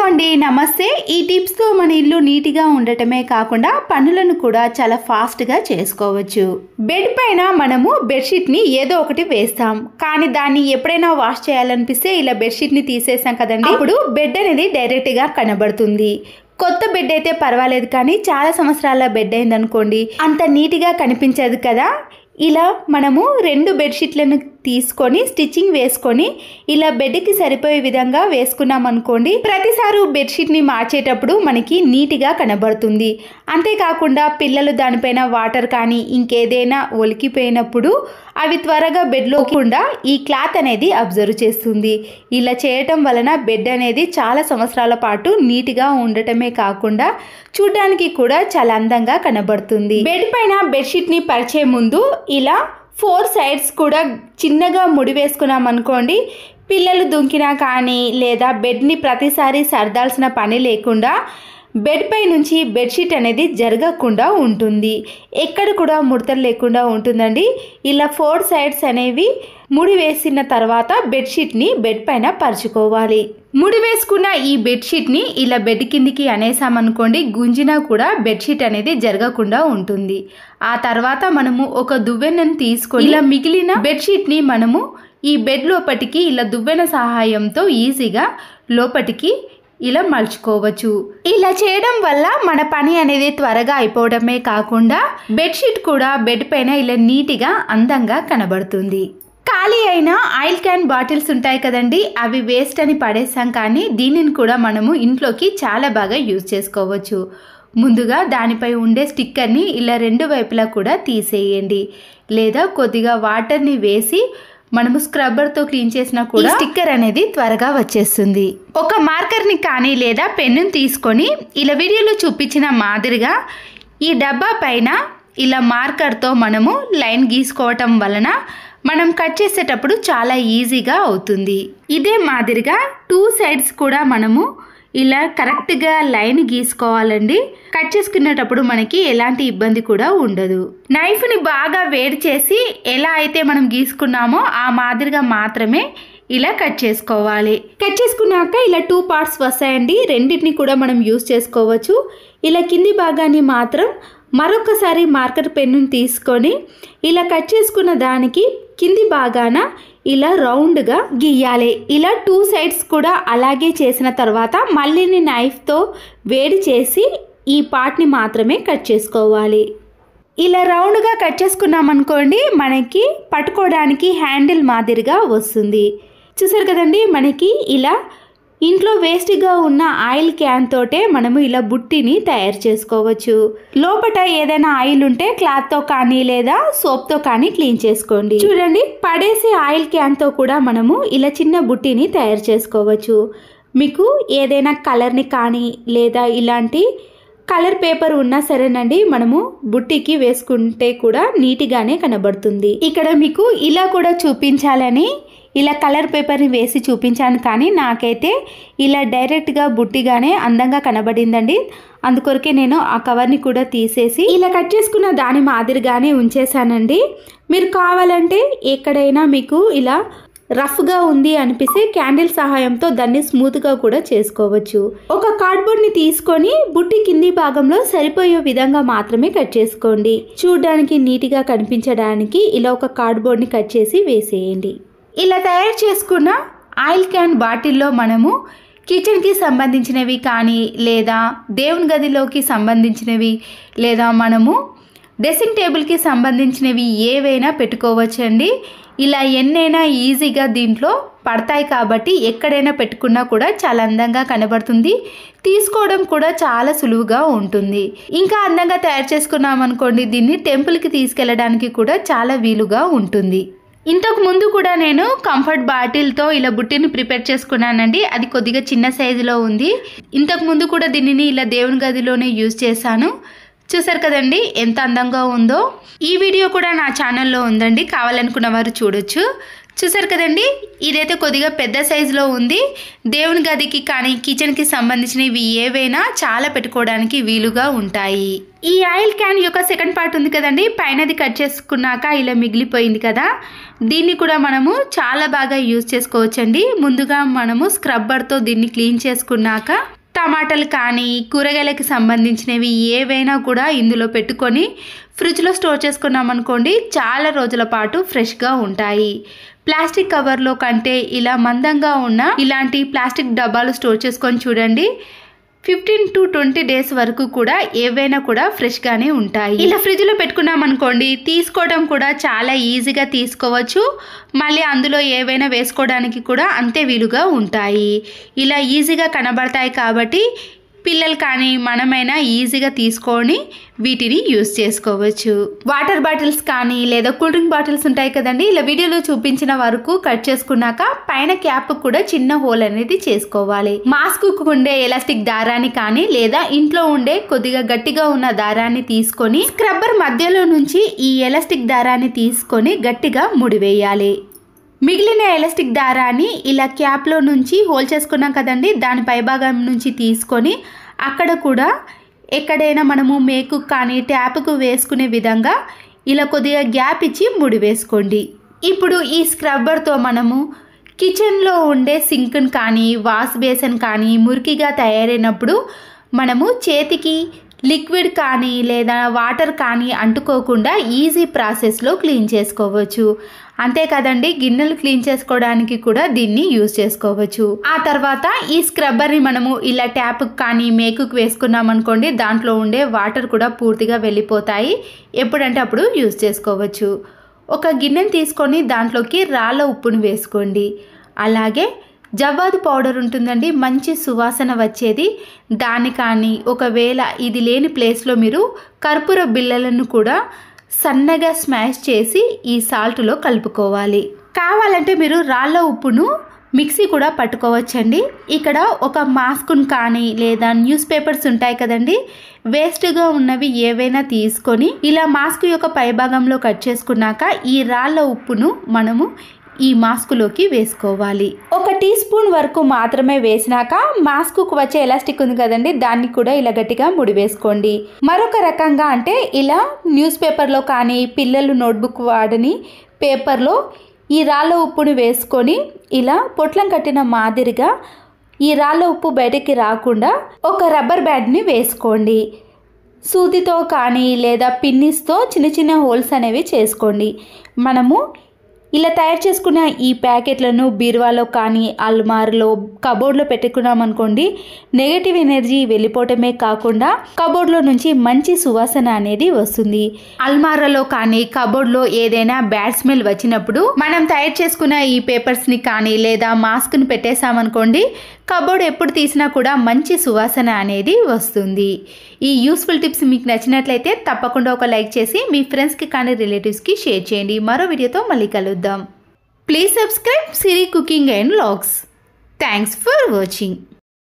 అండి నమస్తే। ఈ టిప్స్ తో మన ఇల్లు నీటిగా ఉండటమే కాకుండా పనులను కూడా చాలా ఫాస్ట్ గా చేసుకోవచ్చు। బెడ్ పైన మనము బెడ్ షీట్ ని ఏదో ఒకటి వేస్తాం, కానీ దాన్ని ఎప్పుడైనా వాష్ చేయాలనిపిస్తే ఇలా బెడ్ షీట్ ని తీసేసాం కదండి, అప్పుడు బెడ్ అనేది డైరెక్ట్ గా కనబడుతుంది। కొత్త బెడ్ అయితే పర్వాలేదు, కానీ చాలా సంవత్సరాల బెడ్ అయింది అనుకోండి అంత నీట్గా కనిపించదు కదా। ఇలా మనము రెండు బెడ్ షీట్లను తీసుకొని స్టిచ్చింగ్ వేసుకొని ఇలా బెడ్కి సరిపోయే విధంగా వేసుకున్నాం అనుకోండి, ప్రతిసారి బెడ్షీట్ని మార్చేటప్పుడు మనకి నీట్గా కనబడుతుంది। అంతేకాకుండా పిల్లలు దానిపైన వాటర్ కానీ ఇంకేదైనా ఒలికిపోయినప్పుడు అవి త్వరగా బెడ్లో కూడా ఈ క్లాత్ అనేది అబ్జర్వ్ చేస్తుంది। ఇలా చేయటం వలన బెడ్ అనేది చాలా సంవత్సరాల పాటు నీట్గా ఉండటమే కాకుండా చూడడానికి కూడా చాలా అందంగా కనబడుతుంది। బెడ్ పైన బెడ్షీట్ని పరిచే ముందు ఇలా 4 సైడ్స్ కూడా చిన్నగా ముడి వేసుకున్నాం అనుకోండి, పిల్లలు దుంకినా కానీ లేదా బెడ్ని ప్రతిసారి సర్దాల్సిన పని లేకుండా బెడ్ పై నుంచి బెడ్షీట్ అనేది జరగకుండా ఉంటుంది, ఎక్కడ కూడా ముడతలు లేకుండా ఉంటుందండి। ఇలా 4 సైడ్స్ అనేవి ముడి వేసిన తర్వాత బెడ్షీట్ని బెడ్ పైన పరుచుకోవాలి। ముడి వేసుకున్న ఈ బెడ్షీట్ని ఇలా బెడ్ కిందికి అనేసామనుకోండి, గుంజినా కూడా బెడ్షీట్ అనేది జరగకుండా ఉంటుంది। ఆ తర్వాత మనము ఒక దువ్వెనను తీసుకొని ఇలా మిగిలిన బెడ్షీట్ని మనము ఈ బెడ్ లోపటికి ఇలా దువ్వెన సహాయంతో ఈజీగా లోపటికి ఇలా మలుచుకోవచ్చు। ఇలా చేయడం వల్ల మన పని అనేది త్వరగా అయిపోవడమే కాకుండా బెడ్షీట్ కూడా బెడ్ పైన ఇలా నీట్గా అందంగా కనబడుతుంది। ఖాళీ అయిన ఆయిల్ క్యాన్ బాటిల్స్ ఉంటాయి కదండి, అవి వేస్ట్ అని పడేసాం, కానీ దీనిని కూడా మనము ఇంట్లోకి చాలా బాగా యూజ్ చేసుకోవచ్చు। ముందుగా దానిపై ఉండే స్టిక్కర్ని ఇలా రెండు వైపులా కూడా తీసేయండి, లేదా కొద్దిగా వాటర్ని వేసి మనము స్క్రబ్బర్తో క్లీన్ చేసినా కూడా స్టిక్కర్ అనేది త్వరగా వచ్చేస్తుంది। ఒక మార్కర్ని కానీ లేదా పెన్నుని తీసుకొని ఇలా వీడియోలో చూపించిన మాదిరిగా ఈ డబ్బా పైన ఇలా మార్కర్తో మనము లైన్ గీసుకోవటం వలన మనం కట్ చేసేటప్పుడు చాలా ఈజీగా అవుతుంది। ఇదే మాదిరిగా 2 సైడ్స్ కూడా మనము ఇలా కరెక్ట్గా లైన్ గీసుకోవాలండి, కట్ చేసుకునేటప్పుడు మనకి ఎలాంటి ఇబ్బంది కూడా ఉండదు। నైఫ్ని బాగా వేడి చేసి ఎలా అయితే మనం గీసుకున్నామో ఆ మాదిరిగా మాత్రమే ఇలా కట్ చేసుకోవాలి। కట్ చేసుకున్నాక ఇలా 2 పార్ట్స్ వస్తాయండి, రెండింటిని కూడా మనం యూజ్ చేసుకోవచ్చు। ఇలా కింది భాగాన్ని మాత్రం మరొకసారి మార్కర్ పెన్నుని తీసుకొని ఇలా కట్ చేసుకున్న దానికి కింది భాగాన ఇలా రౌండ్గా గీయాలి। ఇలా 2 సైడ్స్ కూడా అలాగే చేసిన తర్వాత మళ్ళీ నైఫ్తో వేడి చేసి ఈ పార్ట్ని మాత్రమే కట్ చేసుకోవాలి। ఇలా రౌండ్గా కట్ చేసుకున్నాం అనుకోండి, మనకి పట్టుకోవడానికి హ్యాండిల్ మాదిరిగా వస్తుంది। చూసారు కదండి, మనకి ఇలా ఇంట్లో వేస్ట్గా ఉన్న ఆయిల్ క్యాన్ తోటే మనము ఇలా బుట్టిని తయారు చేసుకోవచ్చు। లోపల ఏదైనా ఆయిల్ ఉంటే క్లాత్తో కానీ లేదా సోప్తో కానీ క్లీన్ చేసుకోండి। చూడండి, పడేసే ఆయిల్ క్యాన్తో కూడా మనము ఇలా చిన్న బుట్టిని తయారు చేసుకోవచ్చు। మీకు ఏదైనా కలర్ని కానీ లేదా ఇలాంటి కలర్ పేపర్ ఉన్నా సరేనండి, మనము బుట్టికి వేసుకుంటే కూడా నీట్గానే కనబడుతుంది। ఇక్కడ మీకు ఇలా కూడా చూపించాలని ఇలా కలర్ పేపర్ని వేసి చూపించాను, కానీ నాకైతే ఇలా డైరెక్ట్గా బుట్టిగానే అందంగా కనబడిందండి, అందుకొరకే నేను ఆ కవర్ని కూడా తీసేసి ఇలా కట్ చేసుకున్న దాని మాదిరిగానే ఉంచేసానండి। మీరు కావాలంటే ఎక్కడైనా మీకు ఇలా రఫ్గా ఉంది అనిపిస్తే క్యాండిల్ సహాయంతో దాన్ని స్మూత్గా కూడా చేసుకోవచ్చు। ఒక కార్డ్బోర్డ్ని తీసుకొని బుట్టి కింది భాగంలో సరిపోయే విధంగా మాత్రమే కట్ చేసుకోండి। చూడడానికి నీట్గా కనిపించడానికి ఇలా ఒక కార్డ్బోర్డ్ని కట్ చేసి వేసేయండి। ఇలా తయారు చేసుకున్న ఆయిల్ క్యాన్ బాటిల్లో మనము కిచెన్కి సంబంధించినవి కానీ లేదా దేవుని గదిలోకి సంబంధించినవి లేదా మనము డ్రెస్సింగ్ టేబుల్కి సంబంధించినవి ఏవైనా పెట్టుకోవచ్చండి। ఇలా ఎన్నైనా ఈజీగా దీంట్లో పడతాయి కాబట్టి ఎక్కడైనా పెట్టుకున్నా కూడా చాలా అందంగా కనబడుతుంది, తీసుకోవడం కూడా చాలా సులువుగా ఉంటుంది। ఇంకా అందంగా తయారు చేసుకున్నాం అనుకోండి, దీన్ని టెంపుల్కి తీసుకెళ్ళడానికి కూడా చాలా వీలుగా ఉంటుంది। ఇంతకు ముందు కూడా నేను కంఫర్ట్ బాటిల్తో ఇలా బుట్టిని ప్రిపేర్ చేసుకున్నానండి, అది కొద్దిగా చిన్న సైజులో ఉంది। ఇంతకు ముందు కూడా దీనిని ఇలా దేవుని గదిలోనే యూజ్ చేశాను। చూసారు కదండి ఎంత అందంగా ఉందో। ఈ వీడియో కూడా నా ఛానల్లో ఉందండి, కావాలనుకున్న వారు చూడొచ్చు। చూసారు కదండి, ఇదైతే కొద్దిగా పెద్ద సైజులో ఉంది. దేవుని గదికి కానీ కిచెన్కి సంబంధించినవి ఏవైనా చాలా పెట్టుకోవడానికి వీలుగా ఉంటాయి. ఈ ఆయిల్ క్యాన్ యొక్క సెకండ్ పార్ట్ ఉంది కదండి, పైనది కట్ చేసుకున్నాక ఇలా మిగిలిపోయింది కదా, దీన్ని కూడా మనము చాలా బాగా యూజ్ చేసుకోవచ్చండి. ముందుగా మనము స్క్రబ్బర్తో దీన్ని క్లీన్ చేసుకున్నాక టమాటాలు కానీ కూరగాయలకు సంబంధించినవి ఏవైనా కూడా ఇందులో పెట్టుకొని ఫ్రిడ్జ్లో స్టోర్ చేసుకున్నాం అనుకోండి, చాలా రోజుల పాటు ఫ్రెష్గా ఉంటాయి. ప్లాస్టిక్ కవర్లో కంటే ఇలా మందంగా ఉన్న ఇలాంటి ప్లాస్టిక్ డబ్బాలు స్టోర్ చేసుకొని చూడండి, 15 to 20 డేస్ వరకు కూడా ఏవైనా కూడా ఫ్రెష్గానే ఉంటాయి. ఇలా ఫ్రిడ్జ్లో పెట్టుకున్నాం అనుకోండి, తీసుకోవడం కూడా చాలా ఈజీగా తీసుకోవచ్చు. మళ్ళీ అందులో ఏవైనా వేసుకోవడానికి కూడా అంతే వీలుగా ఉంటాయి. ఇలా ఈజీగా కనబడతాయి కాబట్టి పిల్లలు కానీ మనమైనా ఈజీగా తీసుకొని వీటిని యూజ్ చేసుకోవచ్చు. వాటర్ బాటిల్స్ కానీ లేదా కూల్ డ్రింక్ బాటిల్స్ ఉంటాయి కదండి, ఇలా వీడియోలో చూపించిన వరకు కట్ చేసుకున్నాక పైన క్యాప్ కూడా చిన్న హోల్ అనేది చేసుకోవాలి. మాస్క్ కు ఉండే ఎలాస్టిక్ దారాన్ని కానీ లేదా ఇంట్లో ఉండే కొద్దిగా గట్టిగా ఉన్న దారాన్ని తీసుకొని స్క్రబ్బర్ మధ్యలో నుంచి ఈ ఎలాస్టిక్ దారాన్ని తీసుకొని గట్టిగా ముడివేయాలి. మిగిలిన ఎలాస్టిక్ దారాన్ని ఇలా క్యాప్లో నుంచి హోల్ చేసుకున్నాం కదండి, దాని పైభాగం నుంచి తీసుకొని అక్కడ కూడా ఎక్కడైనా మనము మేకు కానీ ట్యాప్కు వేసుకునే విధంగా ఇలా కొద్దిగా గ్యాప్ ఇచ్చి ముడి వేసుకోండి. ఇప్పుడు ఈ స్క్రబ్బర్తో మనము కిచెన్లో ఉండే సింక్ను కానీ వాష్ బేసిన్ కానీ మురికిగా తయారైనప్పుడు మనము చేతికి లిక్విడ్ కానీ లేదా వాటర్ కానీ అంటుకోకుండా ఈజీ ప్రాసెస్లో క్లీన్ చేసుకోవచ్చు. అంతే కదండి, గిన్నెలు క్లీన్ చేసుకోవడానికి కూడా దీన్ని యూజ్ చేసుకోవచ్చు. ఆ తర్వాత ఈ స్క్రబ్బర్ని మనము ఇలా ట్యాప్కి కానీ మేకుకు వేసుకున్నాం అనుకోండి, దాంట్లో ఉండే వాటర్ కూడా పూర్తిగా వెళ్ళిపోతాయి. ఎప్పుడంటే అప్పుడు యూజ్ చేసుకోవచ్చు. ఒక గిన్నెని తీసుకొని దాంట్లోకి రాళ్ళ ఉప్పును వేసుకోండి. అలాగే జవ్వాదు పౌడర్ ఉంటుందండి, మంచి సువాసన వచ్చేది, దాన్ని కానీ ఒకవేళ ఇది లేని ప్లేస్లో మీరు కర్పూర బిళ్ళలను కూడా సన్నగా స్మాష్ చేసి ఈ సాల్ట్లో కలుపుకోవాలి. కావాలంటే మీరు రాళ్ళ ఉప్పును మిక్సీ కూడా పట్టుకోవచ్చండి. ఇక్కడ ఒక మాస్క్ను కానీ లేదా న్యూస్ పేపర్స్ ఉంటాయి కదండి, వేస్ట్గా ఉన్నవి ఏవైనా తీసుకొని ఇలా మాస్క్ యొక్క పైభాగంలో కట్ చేసుకున్నాక ఈ రాళ్ళ ఉప్పును మనము ఈ మాస్కులోకి వేసుకోవాలి. 1 టీ స్పూన్ వరకు మాత్రమే వేసినాక మాస్కుకు వచ్చే ఎలాస్టిక్ ఉంది కదండి, దాన్ని కూడా ఇలా గట్టిగా ముడి వేసుకోండి. మరొక రకంగా అంటే ఇలా న్యూస్ పేపర్లో కానీ పిల్లలు నోట్బుక్ వాడని పేపర్లో ఈ రాళ్ళ ఉప్పుని వేసుకొని ఇలా పొట్లం కట్టిన మాదిరిగా ఈ రాళ్ళ ఉప్పు బయటికి రాకుండా ఒక రబ్బర్ బ్యాండ్ని వేసుకోండి. సూదితో కానీ లేదా పిన్నిస్తో చిన్న చిన్న హోల్స్ అనేవి చేసుకోండి. మనము ఇలా తయారు చేసుకున్న ఈ ప్యాకెట్లను బీరువాలో కానీ అల్మార్లో కబోర్డ్లో పెట్టుకున్నాం అనుకోండి, నెగటివ్ ఎనర్జీ వెళ్ళిపోవటమే కాకుండా కబోర్డ్లో నుంచి మంచి సువాసన అనేది వస్తుంది. అల్మారాలో కానీ కబోర్డ్లో ఏదైనా బ్యాడ్ స్మెల్ వచ్చినప్పుడు మనం తయారు చేసుకున్న ఈ పేపర్స్ని కానీ లేదా మాస్క్ని పెట్టేసామనుకోండి, కబోర్డ్ ఎప్పుడు తీసినా కూడా మంచి సువాసన అనేది వస్తుంది. ఈ యూస్ఫుల్ టిప్స్ మీకు నచ్చినట్లయితే తప్పకుండా ఒక లైక్ చేసి మీ ఫ్రెండ్స్కి కానీ రిలేటివ్స్కి షేర్ చేయండి. మరో వీడియోతో మళ్ళీ కలుద్దాం. Please subscribe Siri cooking and vlogs. Thanks for watching.